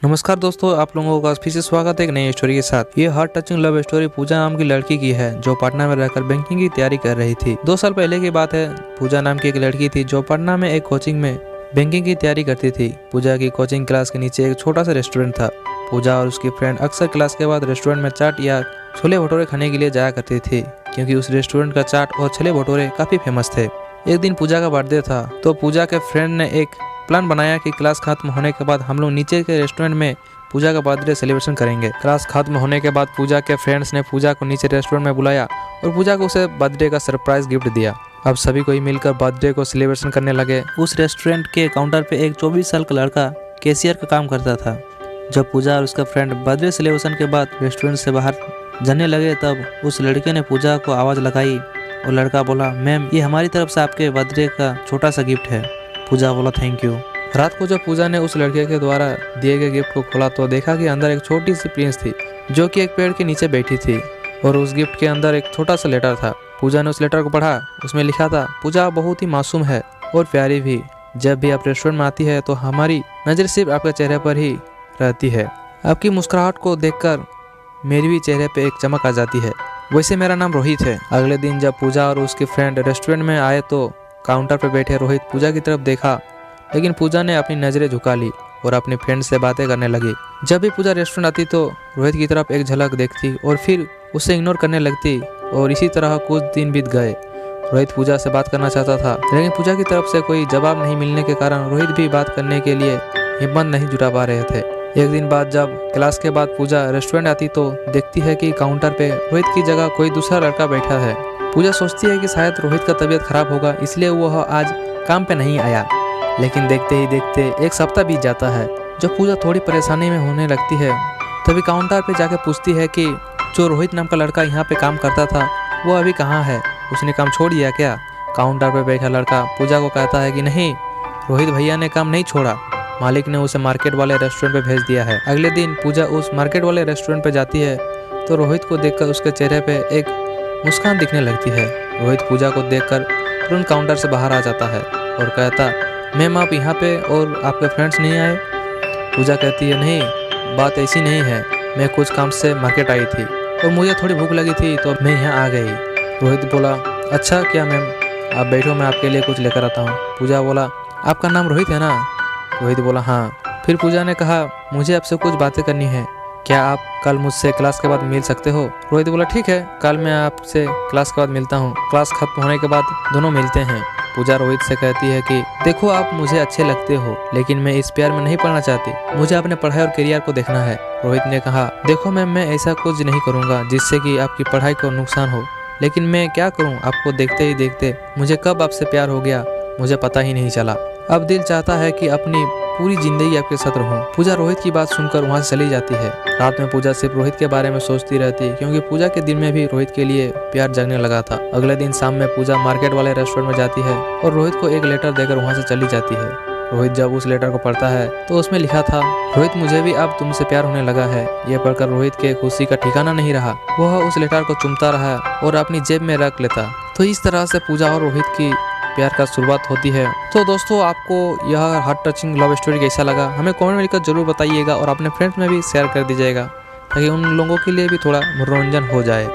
नमस्कार दोस्तों, आप लोगों का फिर से स्वागत है एक नई स्टोरी के साथ। ये हार्ट टचिंग लव स्टोरी पूजा नाम की लड़की की है जो पटना में रहकर बैंकिंग की तैयारी कर रही थी। 2 साल पहले की बात है। पूजा नाम की एक लड़की थी जो पटना में एक कोचिंग में बैंकिंग की तैयारी करती थी। पूजा की कोचिंग क्लास के नीचे एक छोटा सा रेस्टोरेंट था। पूजा और उसकी फ्रेंड अक्सर क्लास के बाद रेस्टोरेंट में चाट या छोले भटूरे खाने के लिए जाया करती थी, क्योंकि उस रेस्टोरेंट का चाट और छोले भटूरे काफी फेमस थे। एक दिन पूजा का बर्थडे था तो पूजा के फ्रेंड ने एक प्लान बनाया कि क्लास खत्म होने के बाद हम लोग नीचे के रेस्टोरेंट में पूजा का बर्थडे सेलिब्रेशन करेंगे। क्लास खत्म होने के बाद पूजा के फ्रेंड्स ने पूजा को नीचे रेस्टोरेंट में बुलाया और पूजा को उसे बर्थडे का सरप्राइज गिफ्ट दिया। अब सभी कोई मिलकर बर्थडे को सेलिब्रेशन करने लगे। उस रेस्टोरेंट के काउंटर पे एक 24 साल का लड़का कैशियर का काम करता था। जब पूजा और उसका फ्रेंड बर्थडे सेलिब्रेशन के बाद रेस्टोरेंट से बाहर जाने लगे तब उस लड़के ने पूजा को आवाज़ लगाई और लड़का बोला, मैम ये हमारी तरफ से आपके बर्थडे का छोटा सा गिफ्ट है। पूजा बोला, थैंक यू। रात को जब पूजा ने उस लड़के के द्वारा दिए गए गिफ्ट को खोला तो देखा कि अंदर एक छोटी सी प्रिंस थी जो कि एक पेड़ के नीचे बैठी थी और उस गिफ्ट के अंदर एक छोटा सा लेटर था। पूजा ने उस लेटर को पढ़ा। उसमें लिखा था, पूजा बहुत ही मासूम है और प्यारी भी। जब भी आप रेस्टोरेंट में आती है तो हमारी नज़र सिर्फ आपके चेहरे पर ही रहती है। आपकी मुस्कुराहट को देखकर मेरी भी चेहरे पे एक चमक आ जाती है। वैसे मेरा नाम रोहित है। अगले दिन जब पूजा और उसके फ्रेंड रेस्टोरेंट में आए तो काउंटर पर बैठे रोहित पूजा की तरफ देखा, लेकिन पूजा ने अपनी नज़रें झुका ली और अपने फ्रेंड से बातें करने लगी। जब भी पूजा रेस्टोरेंट आती तो रोहित की तरफ एक झलक देखती और फिर उसे इग्नोर करने लगती और इसी तरह कुछ दिन बीत गए। रोहित पूजा से बात करना चाहता था, लेकिन पूजा की तरफ से कोई जवाब नहीं मिलने के कारण रोहित भी बात करने के लिए हिम्मत नहीं जुटा पा रहे थे। एक दिन बाद जब क्लास के बाद पूजा रेस्टोरेंट आती तो देखती है कि काउंटर पे रोहित की जगह कोई दूसरा लड़का बैठा है। पूजा सोचती है कि शायद रोहित का तबीयत खराब होगा, इसलिए वह आज काम पे नहीं आया। लेकिन देखते ही देखते एक सप्ताह बीत जाता है। जब पूजा थोड़ी परेशानी में होने लगती है तभी काउंटर पे जाके पूछती है कि जो रोहित नाम का लड़का यहाँ पे काम करता था वो अभी कहाँ है, उसने काम छोड़ दिया क्या? काउंटर पे बैठा लड़का पूजा को कहता है कि नहीं, रोहित भैया ने काम नहीं छोड़ा, मालिक ने उसे मार्केट वाले रेस्टोरेंट पे भेज दिया है। अगले दिन पूजा उस मार्केट वाले रेस्टोरेंट पे जाती है तो रोहित को देखकर उसके चेहरे पे एक मुस्कान दिखने लगती है। रोहित पूजा को देखकर तुरंत काउंटर से बाहर आ जाता है और कहता, मैम आप यहाँ पे और आपके फ्रेंड्स नहीं आए? पूजा कहती है, नहीं, बात ऐसी नहीं है, मैं कुछ काम से मार्केट आई थी और मुझे थोड़ी भूख लगी थी तो मैं यहाँ आ गई। रोहित बोला, अच्छा क्या मैम, आप बैठो, मैं आपके लिए कुछ लेकर आता हूँ। पूजा बोला, आपका नाम रोहित है ना? रोहित बोला, हाँ। फिर पूजा ने कहा, मुझे आपसे कुछ बातें करनी है, क्या आप कल मुझसे क्लास के बाद मिल सकते हो? रोहित बोला, ठीक है, कल मैं आपसे क्लास के बाद मिलता हूँ। क्लास खत्म होने के बाद दोनों मिलते हैं। पूजा रोहित से कहती है कि देखो आप मुझे अच्छे लगते हो, लेकिन मैं इस प्यार में नहीं पड़ना चाहती, मुझे अपने पढ़ाई और करियर को देखना है। रोहित ने कहा, देखो मैम, मैं ऐसा कुछ नहीं करूँगा जिससे कि आपकी पढ़ाई को नुकसान हो, लेकिन मैं क्या करूँ, आपको देखते ही देखते मुझे कब आपसे प्यार हो गया मुझे पता ही नहीं चला। अब दिल चाहता है कि अपनी पूरी जिंदगी आपके साथ रहूं। पूजा रोहित की बात सुनकर वहां से चली जाती है। रात में पूजा सिर्फ रोहित के बारे में सोचती रहती, क्योंकि पूजा के दिल में भी रोहित के लिए प्यार जगने लगा था। अगले दिन शाम में पूजा मार्केट वाले रेस्टोरेंट में जाती है और रोहित को एक लेटर देकर वहां से चली जाती है। रोहित जब उस लेटर को पढ़ता है तो उसमें लिखा था, रोहित मुझे भी अब तुमसे प्यार होने लगा है। यह पढ़कर रोहित के खुशी का ठिकाना नहीं रहा। वह उस लेटर को चूमता रहा और अपनी जेब में रख लेता। तो इस तरह से पूजा और रोहित की प्यार का शुरुआत होती है। तो दोस्तों, आपको यह हार्ट टचिंग लव स्टोरी कैसा लगा हमें कमेंट में लिखकर जरूर बताइएगा और अपने फ्रेंड्स में भी शेयर कर दीजिएगा ताकि उन लोगों के लिए भी थोड़ा मनोरंजन हो जाए।